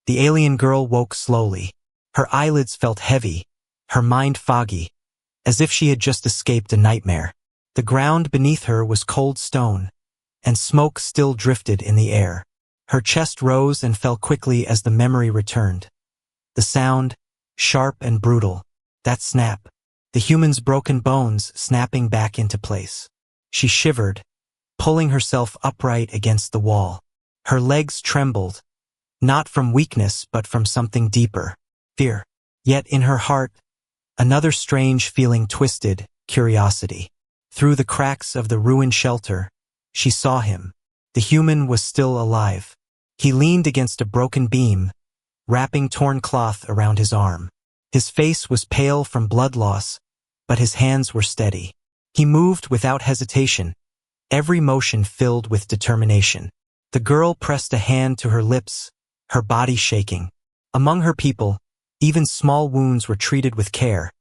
The alien girl woke slowly. Her eyelids felt heavy, her mind foggy, as if she had just escaped a nightmare. The ground beneath her was cold stone, and smoke still drifted in the air. Her chest rose and fell quickly as the memory returned. The sound, sharp and brutal, that snap, the human's broken bones snapping back into place. She shivered, pulling herself upright against the wall. Her legs trembled, not from weakness but from something deeper, fear. Yet in her heart, another strange feeling twisted, curiosity. Through the cracks of the ruined shelter, she saw him. The human was still alive. He leaned against a broken beam, wrapping torn cloth around his arm. His face was pale from blood loss, but his hands were steady. He moved without hesitation, every motion filled with determination. The girl pressed a hand to her lips, her body shaking. Among her people, even small wounds were treated with care,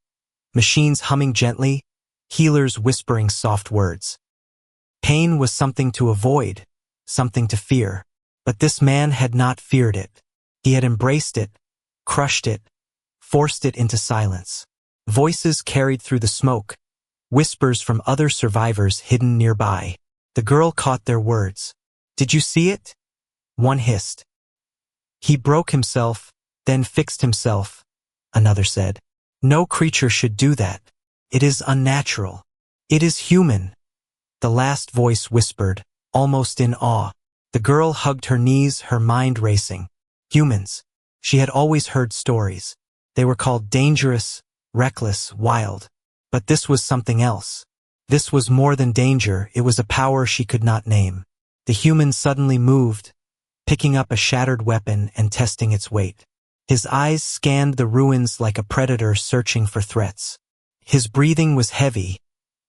machines humming gently, healers whispering soft words. Pain was something to avoid, something to fear. But this man had not feared it. He had embraced it, crushed it, forced it into silence. Voices carried through the smoke, whispers from other survivors hidden nearby. The girl caught their words. "Did you see it?" One hissed. "He broke himself, then fixed himself," another said. "No creature should do that. It is unnatural. It is human," the last voice whispered, almost in awe. The girl hugged her knees, her mind racing. Humans. She had always heard stories. They were called dangerous, reckless, wild. But this was something else. This was more than danger, it was a power she could not name. The human suddenly moved, picking up a shattered weapon and testing its weight. His eyes scanned the ruins like a predator searching for threats. His breathing was heavy,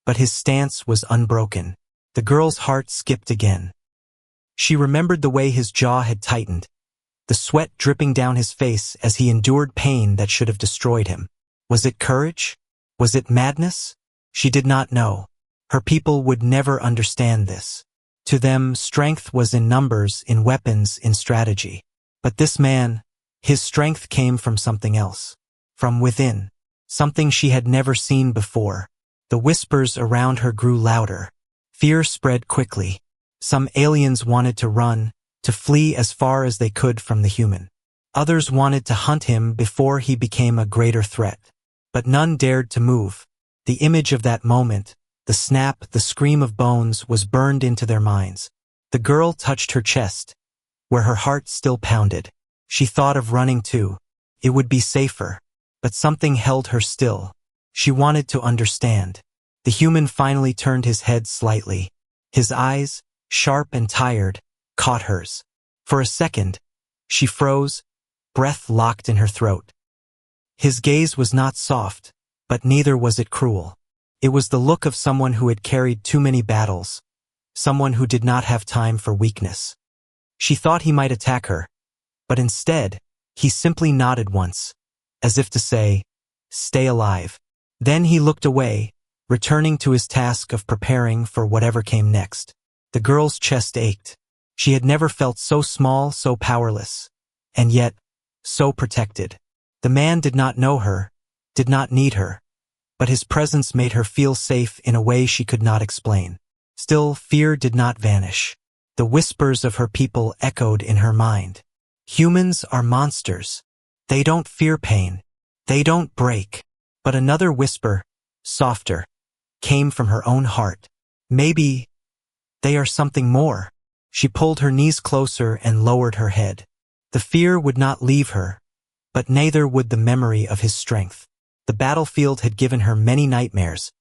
but his stance was unbroken. The girl's heart skipped again. She remembered the way his jaw had tightened, the sweat dripping down his face as he endured pain that should have destroyed him. Was it courage? Was it madness? She did not know. Her people would never understand this. To them, strength was in numbers, in weapons, in strategy. But this man, his strength came from something else. From within. Something she had never seen before. The whispers around her grew louder. Fear spread quickly. Some aliens wanted to run, to flee as far as they could from the human. Others wanted to hunt him before he became a greater threat. But none dared to move. The image of that moment, the snap, the scream of bones, was burned into their minds. The girl touched her chest, where her heart still pounded. She thought of running too. It would be safer. But something held her still. She wanted to understand. The human finally turned his head slightly. His eyes, sharp and tired, caught hers. For a second, she froze, breath locked in her throat. His gaze was not soft, but neither was it cruel. It was the look of someone who had carried too many battles, someone who did not have time for weakness. She thought he might attack her, but instead, he simply nodded once, as if to say, "Stay alive." Then he looked away, returning to his task of preparing for whatever came next. The girl's chest ached. She had never felt so small, so powerless, and yet, so protected. The man did not know her, did not need her, but his presence made her feel safe in a way she could not explain. Still, fear did not vanish. The whispers of her people echoed in her mind. Humans are monsters. They don't fear pain. They don't break. But another whisper, softer, came from her own heart. Maybe they are something more. She pulled her knees closer and lowered her head. The fear would not leave her, but neither would the memory of his strength. The battlefield had given her many nightmares,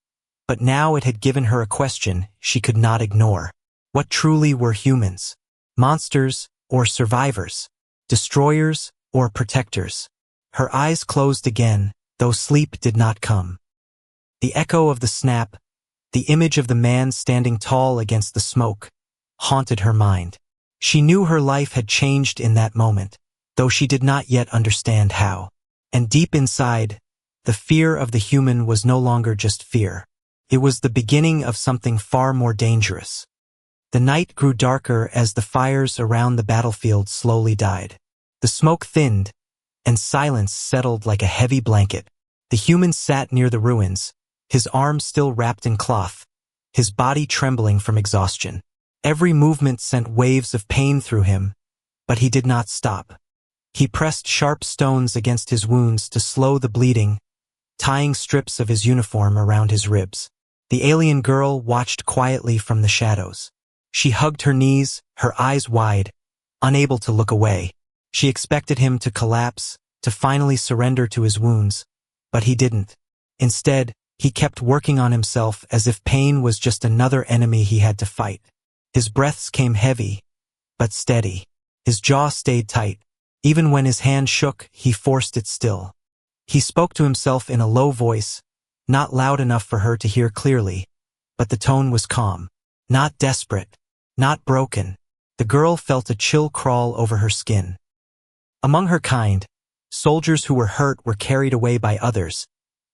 but now it had given her a question she could not ignore. What truly were humans? Monsters or survivors? Destroyers or protectors? Her eyes closed again, though sleep did not come. The echo of the snap, the image of the man standing tall against the smoke, haunted her mind. She knew her life had changed in that moment, though she did not yet understand how. And deep inside, the fear of the human was no longer just fear. It was the beginning of something far more dangerous. The night grew darker as the fires around the battlefield slowly died. The The smoke thinned, and silence settled like a heavy blanket. The human sat near the ruins, his arms still wrapped in cloth, his body trembling from exhaustion. Every movement sent waves of pain through him, but he did not stop. He pressed sharp stones against his wounds to slow the bleeding, tying strips of his uniform around his ribs. The alien girl watched quietly from the shadows. She hugged her knees, her eyes wide, unable to look away. She expected him to collapse, to finally surrender to his wounds, but he didn't. Instead, he kept working on himself as if pain was just another enemy he had to fight. His breaths came heavy, but steady. His jaw stayed tight. Even when his hand shook, he forced it still. He spoke to himself in a low voice, not loud enough for her to hear clearly, but the tone was calm. Not desperate, not broken. The girl felt a chill crawl over her skin. Among her kind, soldiers who were hurt were carried away by others,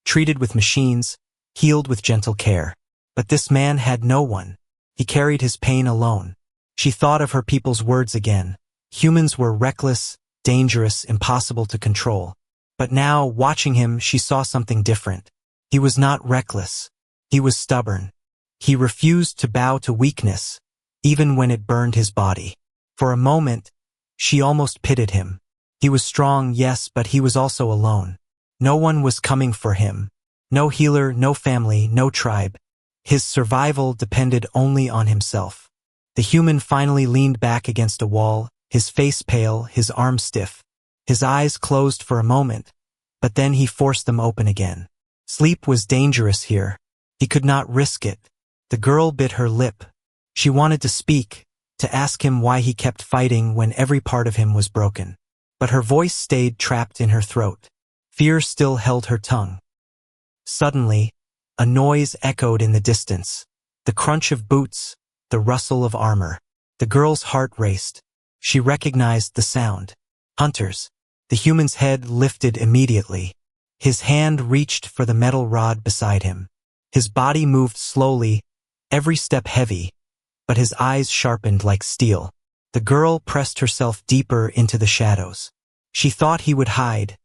treated with machines, healed with gentle care. But this man had no one. He carried his pain alone. She thought of her people's words again. Humans were reckless, dangerous, impossible to control. But now, watching him, she saw something different. He was not reckless. He was stubborn. He refused to bow to weakness, even when it burned his body. For a moment, she almost pitied him. He was strong, yes, but he was also alone. No one was coming for him. No healer, no family, no tribe. His survival depended only on himself. The human finally leaned back against a wall, his face pale, his arms stiff. His eyes closed for a moment, but then he forced them open again. Sleep was dangerous here. He could not risk it. The girl bit her lip. She wanted to speak, to ask him why he kept fighting when every part of him was broken. But her voice stayed trapped in her throat. Fear still held her tongue. Suddenly, a noise echoed in the distance. The crunch of boots, the rustle of armor. The girl's heart raced. She recognized the sound. Hunters. The human's head lifted immediately. His hand reached for the metal rod beside him. His body moved slowly, every step heavy, but his eyes sharpened like steel. The girl pressed herself deeper into the shadows. She thought he would hide,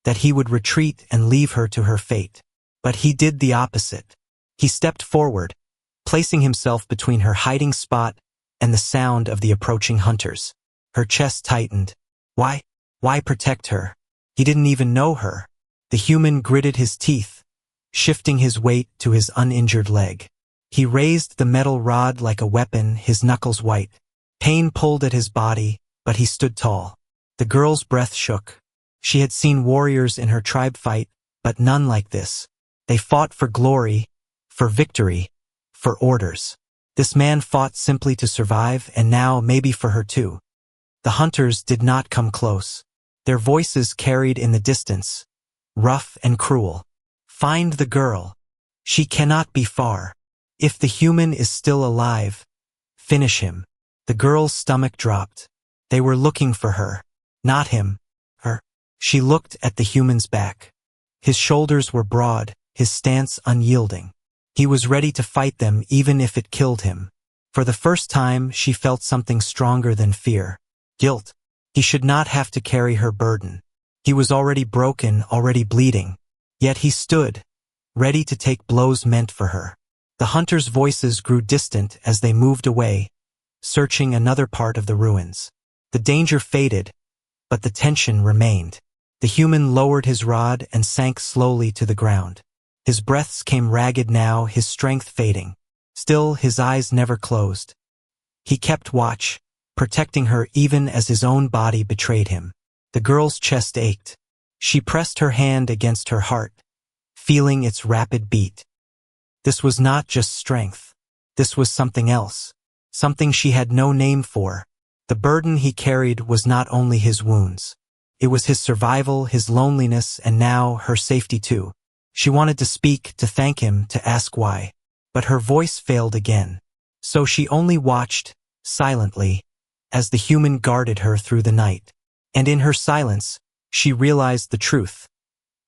that he would retreat and leave her to her fate. But he did the opposite. He stepped forward, placing himself between her hiding spot and the sound of the approaching hunters. Her chest tightened. Why? Why protect her? He didn't even know her. The human gritted his teeth, shifting his weight to his uninjured leg. He raised the metal rod like a weapon, his knuckles white. Pain pulled at his body, but he stood tall. The girl's breath shook. She had seen warriors in her tribe fight, but none like this. They fought for glory, for victory, for orders. This man fought simply to survive, and now maybe for her too. The hunters did not come close. Their voices carried in the distance, rough and cruel. Find the girl. She cannot be far. If the human is still alive, finish him. The girl's stomach dropped. They were looking for her. Not him. Her. She looked at the human's back. His shoulders were broad, his stance unyielding. He was ready to fight them even if it killed him. For the first time, she felt something stronger than fear. Guilt. He should not have to carry her burden. He was already broken, already bleeding. Yet he stood, ready to take blows meant for her. The hunters' voices grew distant as they moved away, searching another part of the ruins. The danger faded, but the tension remained. The human lowered his rod and sank slowly to the ground. His breaths came ragged now, his strength fading. Still, his eyes never closed. He kept watch, protecting her even as his own body betrayed him. The girl's chest ached. She pressed her hand against her heart, feeling its rapid beat. This was not just strength. This was something else, something she had no name for. The burden he carried was not only his wounds. It was his survival, his loneliness, and now her safety too. She wanted to speak, to thank him, to ask why. But her voice failed again. So she only watched, silently, as the human guarded her through the night. And in her silence, she realized the truth.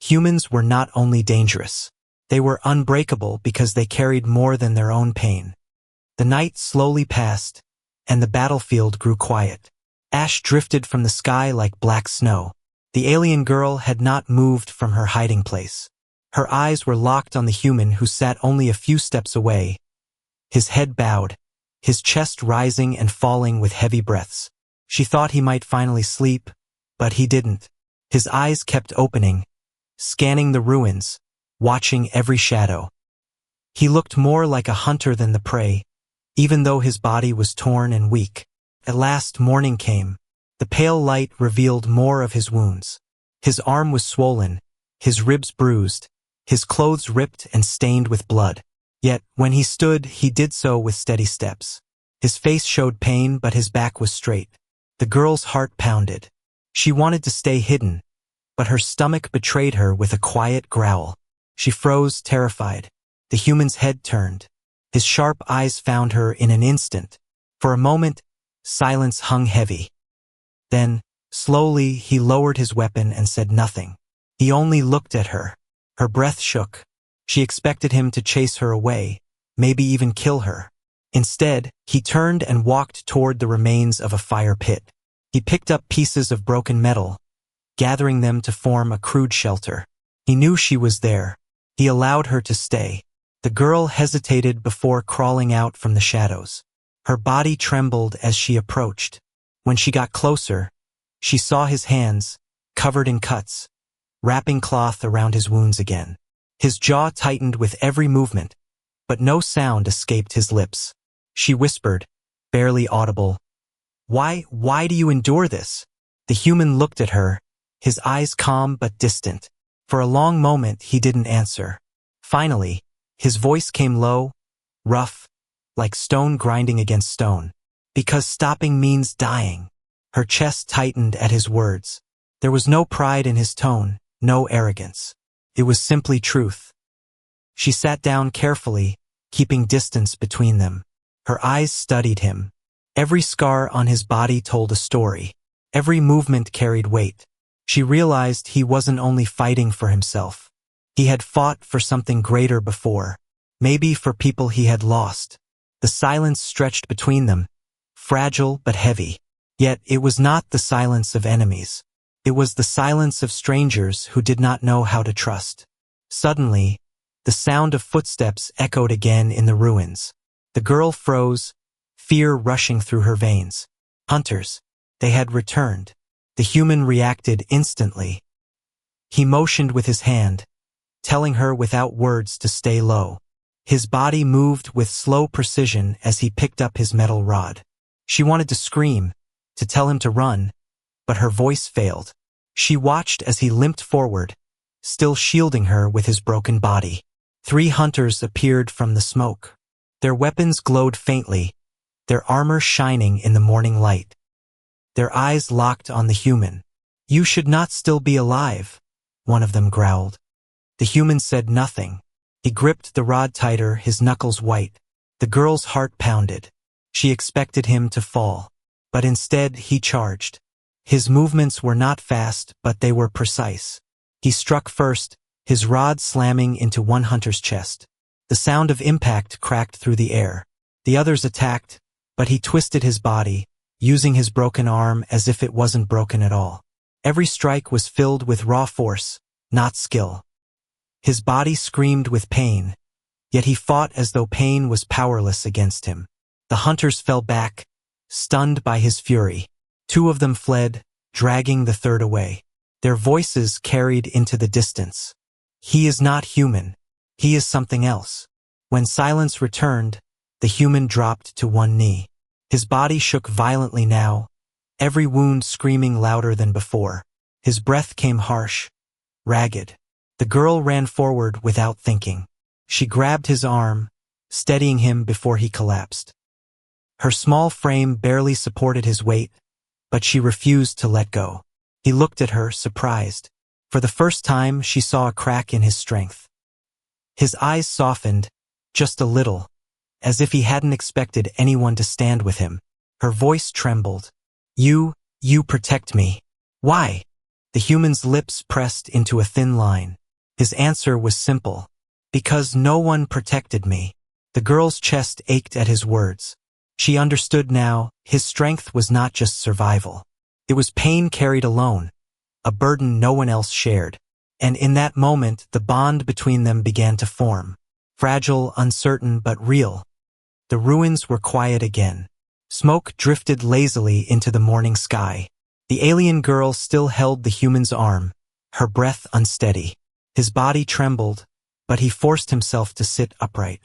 Humans were not only dangerous. They were unbreakable because they carried more than their own pain. The night slowly passed, and the battlefield grew quiet. Ash drifted from the sky like black snow. The alien girl had not moved from her hiding place. Her eyes were locked on the human who sat only a few steps away, his head bowed, his chest rising and falling with heavy breaths. She thought he might finally sleep, but he didn't. His eyes kept opening, scanning the ruins, watching every shadow. He looked more like a hunter than the prey, even though his body was torn and weak. At last morning came. The pale light revealed more of his wounds. His arm was swollen, his ribs bruised, his clothes ripped and stained with blood. Yet, when he stood, he did so with steady steps. His face showed pain, but his back was straight. The girl's heart pounded. She wanted to stay hidden, but her stomach betrayed her with a quiet growl. She froze, terrified. The human's head turned. His sharp eyes found her in an instant. For a moment, silence hung heavy. Then, slowly, he lowered his weapon and said nothing. He only looked at her. Her breath shook. She expected him to chase her away, maybe even kill her. Instead, he turned and walked toward the remains of a fire pit. He picked up pieces of broken metal, gathering them to form a crude shelter. He knew she was there. He allowed her to stay. The girl hesitated before crawling out from the shadows. Her body trembled as she approached. When she got closer, she saw his hands, covered in cuts, wrapping cloth around his wounds again. His jaw tightened with every movement, but no sound escaped his lips. She whispered, barely audible, Why do you endure this?" The human looked at her, his eyes calm but distant. For a long moment he didn't answer. Finally, his voice came low, rough, like stone grinding against stone. "Because stopping means dying." Her chest tightened at his words. There was no pride in his tone, no arrogance. It was simply truth. She sat down carefully, keeping distance between them. Her eyes studied him. Every scar on his body told a story. Every movement carried weight. She realized he wasn't only fighting for himself. He had fought for something greater before, maybe for people he had lost. The silence stretched between them, fragile but heavy. Yet it was not the silence of enemies. It was the silence of strangers who did not know how to trust. Suddenly, the sound of footsteps echoed again in the ruins. The girl froze, fear rushing through her veins. Hunters. They had returned. The human reacted instantly. He motioned with his hand, telling her without words to stay low. His body moved with slow precision as he picked up his metal rod. She wanted to scream, to tell him to run, but her voice failed. She watched as he limped forward, still shielding her with his broken body. 3 hunters appeared from the smoke. Their weapons glowed faintly, their armor shining in the morning light. Their eyes locked on the human. "You should not still be alive," one of them growled. The human said nothing. He gripped the rod tighter, his knuckles white. The girl's heart pounded. She expected him to fall, but instead he charged. His movements were not fast, but they were precise. He struck first, his rod slamming into one hunter's chest. The sound of impact cracked through the air. The others attacked, but he twisted his body, using his broken arm as if it wasn't broken at all. Every strike was filled with raw force, not skill. His body screamed with pain, yet he fought as though pain was powerless against him. The hunters fell back, stunned by his fury. 2 of them fled, dragging the third away. Their voices carried into the distance. "He is not human. He is something else." When silence returned, the human dropped to one knee. His body shook violently now, every wound screaming louder than before. His breath came harsh, ragged. The girl ran forward without thinking. She grabbed his arm, steadying him before he collapsed. Her small frame barely supported his weight, but she refused to let go. He looked at her, surprised. For the first time, she saw a crack in his strength. His eyes softened, just a little, as if he hadn't expected anyone to stand with him. Her voice trembled. You protect me." "Why?" The human's lips pressed into a thin line. His answer was simple. "Because no one protected me." The girl's chest ached at his words. She understood now, his strength was not just survival. It was pain carried alone, a burden no one else shared. And in that moment, the bond between them began to form. Fragile, uncertain, but real. The ruins were quiet again. Smoke drifted lazily into the morning sky. The alien girl still held the human's arm, her breath unsteady. His body trembled, but he forced himself to sit upright.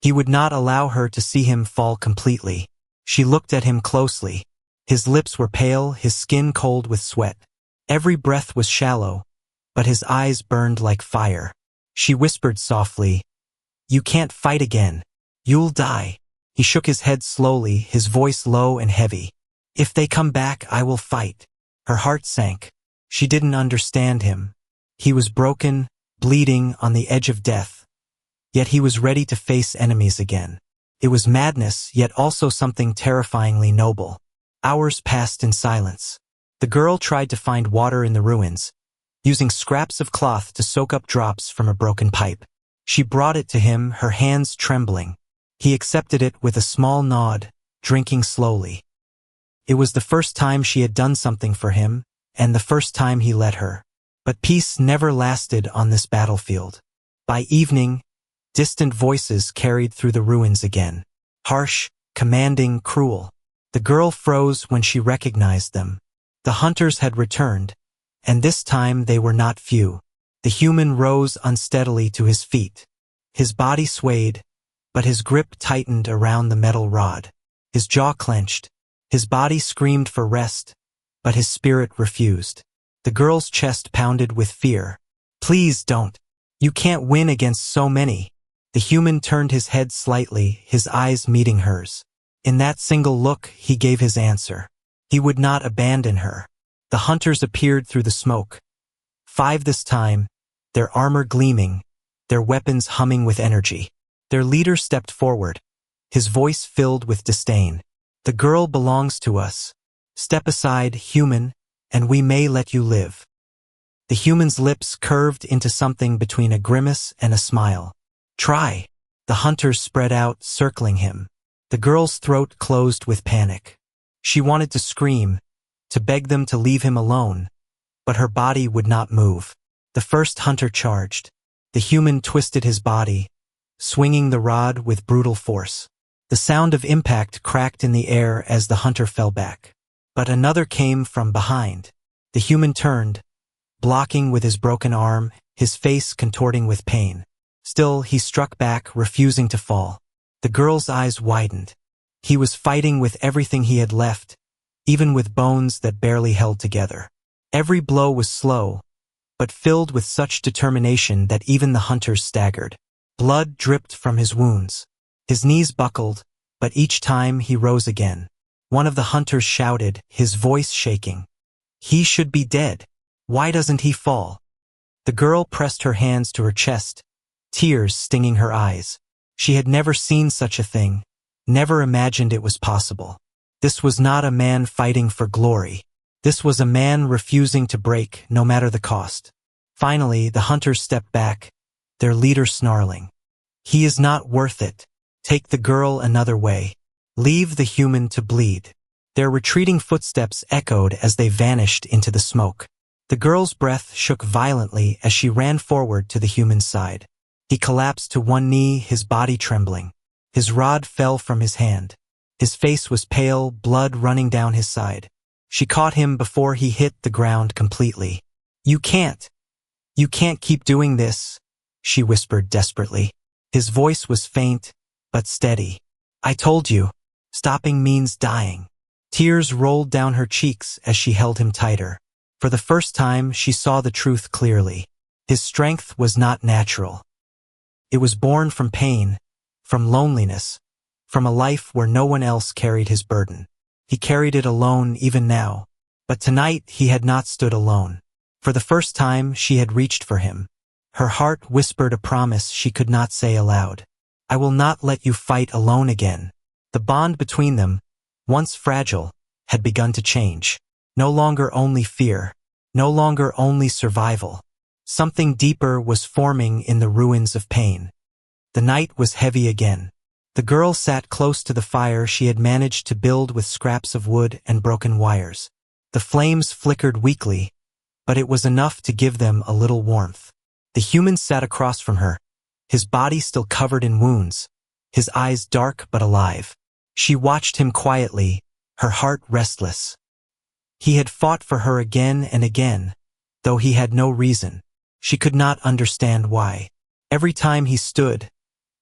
He would not allow her to see him fall completely. She looked at him closely. His lips were pale, his skin cold with sweat. Every breath was shallow, but his eyes burned like fire. She whispered softly, "You can't fight again. You'll die." He shook his head slowly, his voice low and heavy. "If they come back, I will fight." Her heart sank. She didn't understand him. He was broken, bleeding, on the edge of death. Yet he was ready to face enemies again. It was madness, yet also something terrifyingly noble. Hours passed in silence. The girl tried to find water in the ruins, using scraps of cloth to soak up drops from a broken pipe. She brought it to him, her hands trembling. He accepted it with a small nod, drinking slowly. It was the first time she had done something for him, and the first time he let her. But peace never lasted on this battlefield. By evening, distant voices carried through the ruins again. Harsh, commanding, cruel. The girl froze when she recognized them. The hunters had returned, and this time they were not few. The human rose unsteadily to his feet. His body swayed, but his grip tightened around the metal rod. His jaw clenched. His body screamed for rest, but his spirit refused. The girl's chest pounded with fear. "Please don't. You can't win against so many." The human turned his head slightly, his eyes meeting hers. In that single look, he gave his answer. He would not abandon her. The hunters appeared through the smoke. 5 this time, their armor gleaming, their weapons humming with energy. Their leader stepped forward, his voice filled with disdain. "The girl belongs to us. Step aside, human, and we may let you live." The human's lips curved into something between a grimace and a smile. "Try." The hunters spread out, circling him. The girl's throat closed with panic. She wanted to scream, to beg them to leave him alone, but her body would not move. The first hunter charged. The human twisted his body, swinging the rod with brutal force. The sound of impact cracked in the air as the hunter fell back. But another came from behind. The human turned, blocking with his broken arm, his face contorting with pain. Still, he struck back, refusing to fall. The girl's eyes widened. He was fighting with everything he had left, even with bones that barely held together. Every blow was slow, but filled with such determination that even the hunters staggered. Blood dripped from his wounds. His knees buckled, but each time he rose again. One of the hunters shouted, his voice shaking. "He should be dead. Why doesn't he fall?" The girl pressed her hands to her chest, tears stinging her eyes. She had never seen such a thing, never imagined it was possible. This was not a man fighting for glory. This was a man refusing to break, no matter the cost. Finally, the hunters stepped back, their leader snarling. "He is not worth it. Take the girl another way. Leave the human to bleed." Their retreating footsteps echoed as they vanished into the smoke. The girl's breath shook violently as she ran forward to the human's side. He collapsed to one knee, his body trembling. His rod fell from his hand. His face was pale, blood running down his side. She caught him before he hit the ground completely. You can't keep doing this," she whispered desperately. His voice was faint, but steady. "I told you, stopping means dying." Tears rolled down her cheeks as she held him tighter. For the first time, she saw the truth clearly. His strength was not natural. It was born from pain, from loneliness, from a life where no one else carried his burden. He carried it alone even now. But tonight he had not stood alone. For the first time, she had reached for him. Her heart whispered a promise she could not say aloud. "I will not let you fight alone again." The bond between them, once fragile, had begun to change. No longer only fear, no longer only survival. Something deeper was forming in the ruins of pain. The night was heavy again. The girl sat close to the fire she had managed to build with scraps of wood and broken wires. The flames flickered weakly, but it was enough to give them a little warmth. The human sat across from her, his body still covered in wounds, his eyes dark but alive. She watched him quietly, her heart restless. He had fought for her again and again, though he had no reason. She could not understand why. Every time he stood,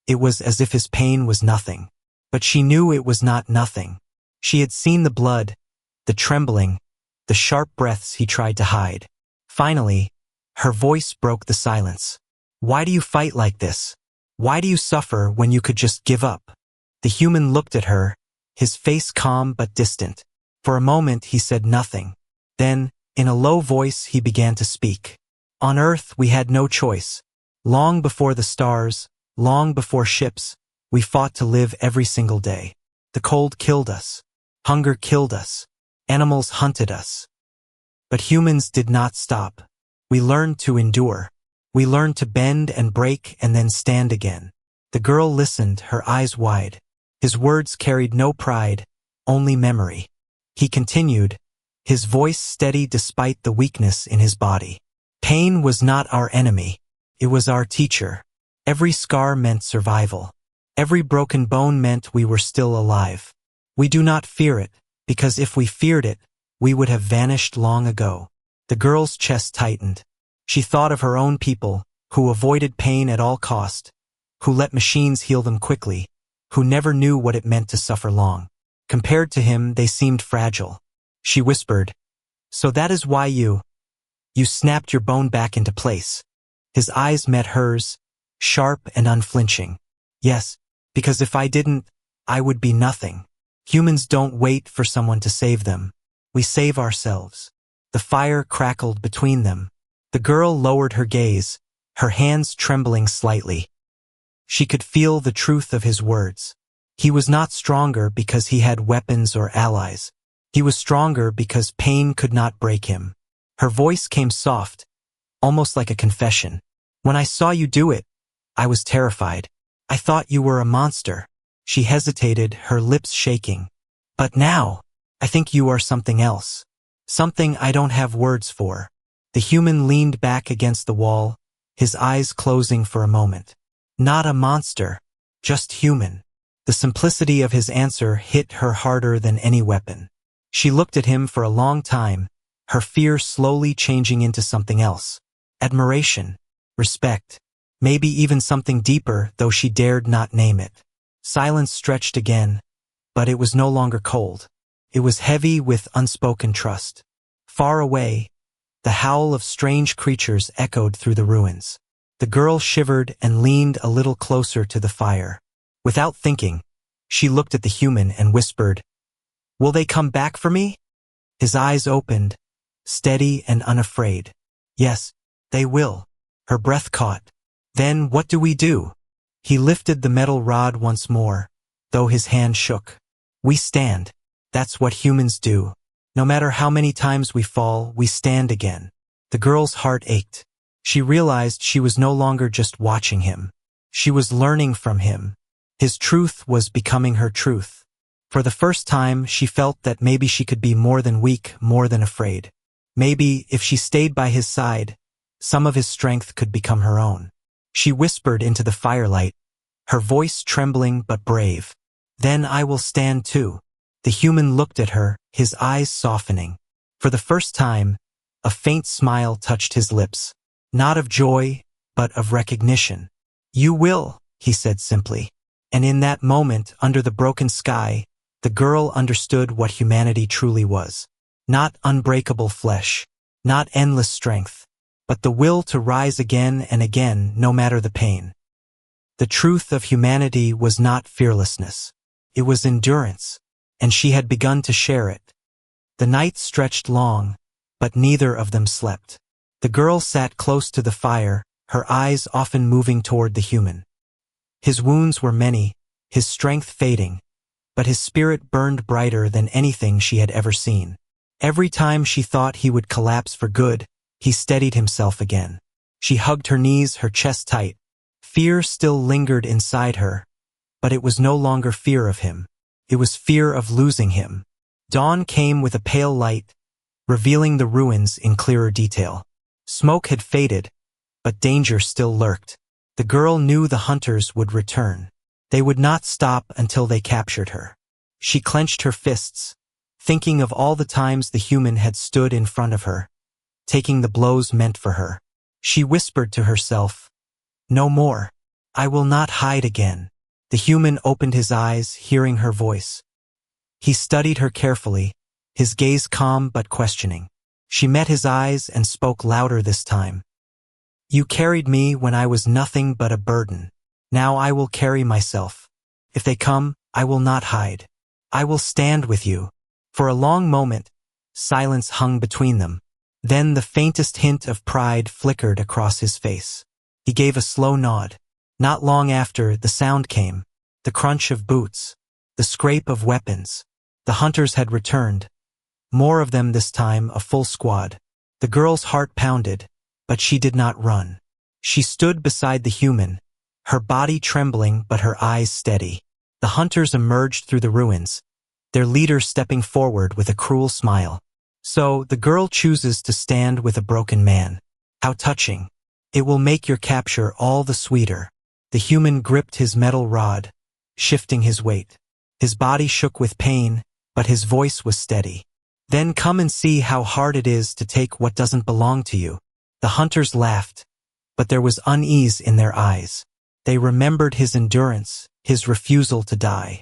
it was as if his pain was nothing. But she knew it was not nothing. She had seen the blood, the trembling, the sharp breaths he tried to hide. Finally, her voice broke the silence. Why do you fight like this? Why do you suffer when you could just give up? The human looked at her, his face calm but distant. For a moment he said nothing. Then, in a low voice, he began to speak. On Earth we had no choice. Long before the stars, long before ships, we fought to live every single day. The cold killed us. Hunger killed us. Animals hunted us. But humans did not stop. We learned to endure. We learned to bend and break and then stand again. The girl listened, her eyes wide. His words carried no pride, only memory. He continued, his voice steady despite the weakness in his body. Pain was not our enemy. It was our teacher. Every scar meant survival. Every broken bone meant we were still alive. We do not fear it, because if we feared it, we would have vanished long ago. The girl's chest tightened. She thought of her own people, who avoided pain at all cost, who let machines heal them quickly, who never knew what it meant to suffer long. Compared to him, they seemed fragile. She whispered, "So that is why you snapped your bone back into place." His eyes met hers, sharp and unflinching. "Yes, because if I didn't, I would be nothing. Humans don't wait for someone to save them. We save ourselves." The fire crackled between them. The girl lowered her gaze, her hands trembling slightly. She could feel the truth of his words. He was not stronger because he had weapons or allies. He was stronger because pain could not break him. Her voice came soft, almost like a confession. "When I saw you do it, I was terrified. I thought you were a monster." She hesitated, her lips shaking. "But now, I think you are something else. Something I don't have words for." The human leaned back against the wall, his eyes closing for a moment. "Not a monster, just human." The simplicity of his answer hit her harder than any weapon. She looked at him for a long time, her fear slowly changing into something else. Admiration, respect, maybe even something deeper, though she dared not name it. Silence stretched again, but it was no longer cold. It was heavy with unspoken trust. Far away, the howl of strange creatures echoed through the ruins. The girl shivered and leaned a little closer to the fire. Without thinking, she looked at the human and whispered, "Will they come back for me?" His eyes opened, steady and unafraid. "Yes, they will." Her breath caught. "Then what do we do?" He lifted the metal rod once more, though his hand shook. "We stand. That's what humans do. No matter how many times we fall, we stand again." The girl's heart ached. She realized she was no longer just watching him. She was learning from him. His truth was becoming her truth. For the first time, she felt that maybe she could be more than weak, more than afraid. Maybe, if she stayed by his side, some of his strength could become her own. She whispered into the firelight, her voice trembling but brave. "Then I will stand too." The human looked at her, his eyes softening. For the first time, a faint smile touched his lips. Not of joy, but of recognition. "You will," he said simply. And in that moment, under the broken sky, the girl understood what humanity truly was. Not unbreakable flesh, not endless strength, but the will to rise again and again, no matter the pain. The truth of humanity was not fearlessness. It was endurance, and she had begun to share it. The night stretched long, but neither of them slept. The girl sat close to the fire, her eyes often moving toward the human. His wounds were many, his strength fading, but his spirit burned brighter than anything she had ever seen. Every time she thought he would collapse for good, he steadied himself again. She hugged her knees, her chest tight. Fear still lingered inside her, but it was no longer fear of him. It was fear of losing him. Dawn came with a pale light, revealing the ruins in clearer detail. Smoke had faded, but danger still lurked. The girl knew the hunters would return. They would not stop until they captured her. She clenched her fists, thinking of all the times the human had stood in front of her, taking the blows meant for her. She whispered to herself, "No more. I will not hide again." The human opened his eyes, hearing her voice. He studied her carefully, his gaze calm but questioning. She met his eyes and spoke louder this time. "You carried me when I was nothing but a burden. Now I will carry myself. If they come, I will not hide. I will stand with you." For a long moment, silence hung between them. Then the faintest hint of pride flickered across his face. He gave a slow nod. Not long after, the sound came. The crunch of boots. The scrape of weapons. The hunters had returned. More of them this time, a full squad. The girl's heart pounded, but she did not run. She stood beside the human, her body trembling but her eyes steady. The hunters emerged through the ruins, their leader stepping forward with a cruel smile. "So, the girl chooses to stand with a broken man. How touching. It will make your capture all the sweeter." The human gripped his metal rod, shifting his weight. His body shook with pain, but his voice was steady. "Then come and see how hard it is to take what doesn't belong to you." The hunters laughed, but there was unease in their eyes. They remembered his endurance, his refusal to die.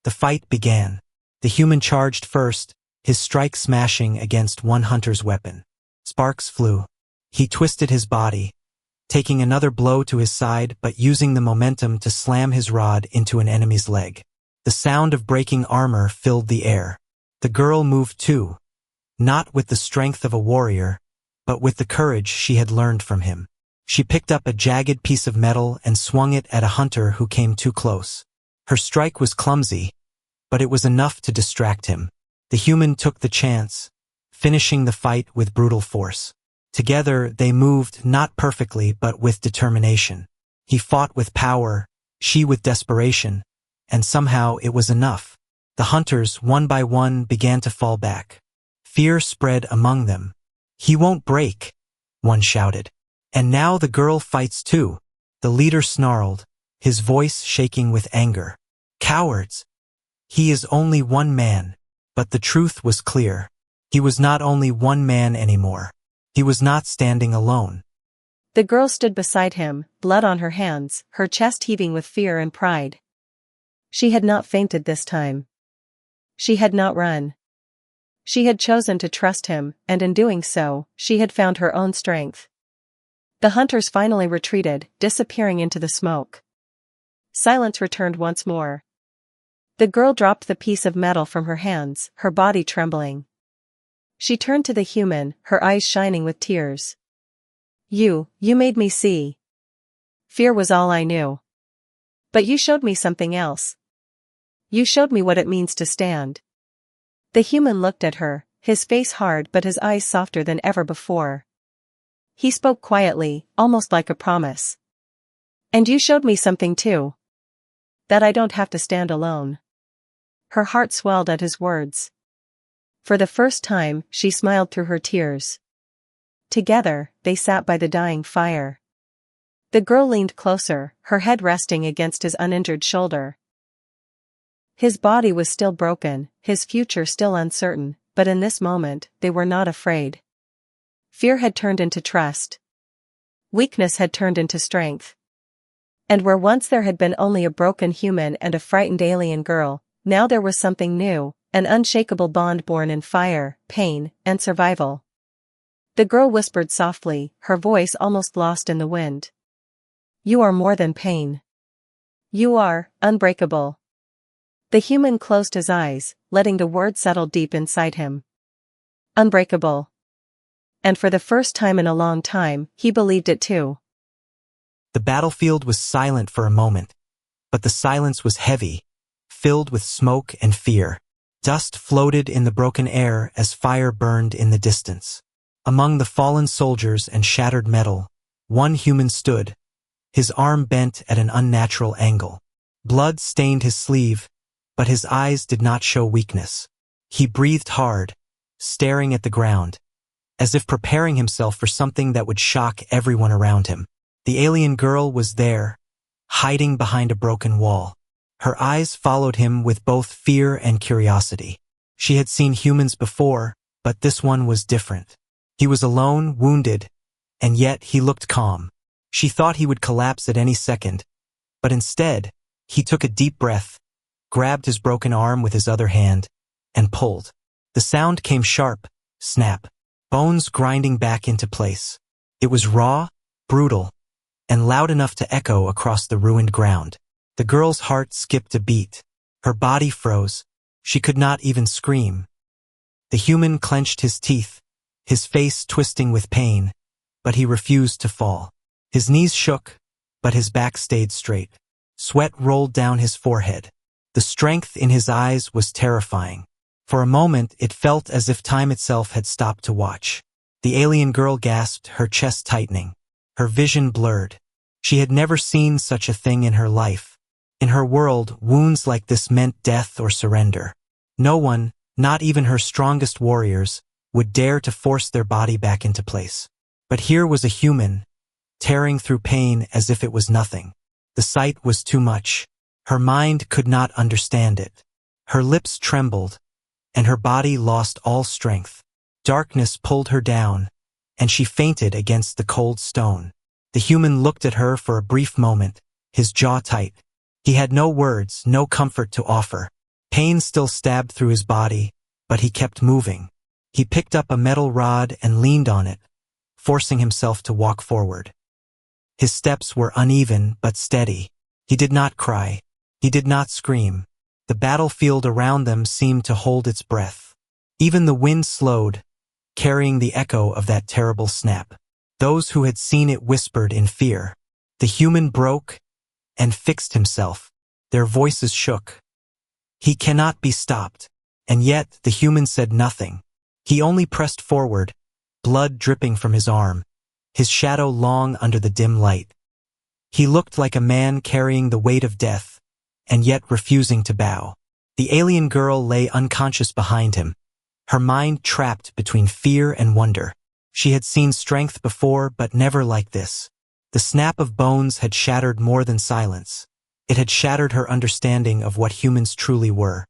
The fight began. The human charged first, his strike smashing against one hunter's weapon. Sparks flew. He twisted his body, taking another blow to his side but using the momentum to slam his rod into an enemy's leg. The sound of breaking armor filled the air. The girl moved too, not with the strength of a warrior, but with the courage she had learned from him. She picked up a jagged piece of metal and swung it at a hunter who came too close. Her strike was clumsy, but it was enough to distract him. The human took the chance, finishing the fight with brutal force. Together they moved not perfectly but with determination. He fought with power, she with desperation, and somehow it was enough. The hunters, one by one, began to fall back. Fear spread among them. "He won't break," one shouted. "And now the girl fights too," the leader snarled, his voice shaking with anger. "Cowards! He is only one man." But the truth was clear. He was not only one man anymore. He was not standing alone. The girl stood beside him, blood on her hands, her chest heaving with fear and pride. She had not fainted this time. She had not run. She had chosen to trust him, and in doing so, she had found her own strength. The hunters finally retreated, disappearing into the smoke. Silence returned once more. The girl dropped the piece of metal from her hands, her body trembling. She turned to the human, her eyes shining with tears. You made me see. Fear was all I knew. But you showed me something else. You showed me what it means to stand." The human looked at her, his face hard but his eyes softer than ever before. He spoke quietly, almost like a promise. "And you showed me something too. That I don't have to stand alone." Her heart swelled at his words. For the first time, she smiled through her tears. Together, they sat by the dying fire. The girl leaned closer, her head resting against his uninjured shoulder. His body was still broken, his future still uncertain, but in this moment, they were not afraid. Fear had turned into trust. Weakness had turned into strength. And where once there had been only a broken human and a frightened alien girl, now there was something new, an unshakable bond born in fire, pain, and survival. The girl whispered softly, her voice almost lost in the wind. "You are more than pain. You are unbreakable." The human closed his eyes, letting the word settle deep inside him. Unbreakable. And for the first time in a long time, he believed it too. The battlefield was silent for a moment, but the silence was heavy, filled with smoke and fear. Dust floated in the broken air as fire burned in the distance. Among the fallen soldiers and shattered metal, one human stood, his arm bent at an unnatural angle. Blood stained his sleeve, but his eyes did not show weakness. He breathed hard, staring at the ground, as if preparing himself for something that would shock everyone around him. The alien girl was there, hiding behind a broken wall. Her eyes followed him with both fear and curiosity. She had seen humans before, but this one was different. He was alone, wounded, and yet he looked calm. She thought he would collapse at any second, but instead, he took a deep breath, grabbed his broken arm with his other hand, and pulled. The sound came sharp, snap, bones grinding back into place. It was raw, brutal, and loud enough to echo across the ruined ground. The girl's heart skipped a beat. Her body froze. She could not even scream. The human clenched his teeth, his face twisting with pain, but he refused to fall. His knees shook, but his back stayed straight. Sweat rolled down his forehead. The strength in his eyes was terrifying. For a moment, it felt as if time itself had stopped to watch. The alien girl gasped, her chest tightening. Her vision blurred. She had never seen such a thing in her life. In her world, wounds like this meant death or surrender. No one, not even her strongest warriors, would dare to force their body back into place. But here was a human, tearing through pain as if it was nothing. The sight was too much. Her mind could not understand it. Her lips trembled, and her body lost all strength. Darkness pulled her down, and she fainted against the cold stone. The human looked at her for a brief moment, his jaw tight. He had no words, no comfort to offer. Pain still stabbed through his body, but he kept moving. He picked up a metal rod and leaned on it, forcing himself to walk forward. His steps were uneven but steady. He did not cry. He did not scream. The battlefield around them seemed to hold its breath. Even the wind slowed, carrying the echo of that terrible snap. Those who had seen it whispered in fear. The human broke and fixed himself. Their voices shook. He cannot be stopped. And yet the human said nothing. He only pressed forward, blood dripping from his arm, his shadow long under the dim light. He looked like a man carrying the weight of death, and yet refusing to bow. The alien girl lay unconscious behind him, her mind trapped between fear and wonder. She had seen strength before, but never like this. The snap of bones had shattered more than silence. It had shattered her understanding of what humans truly were.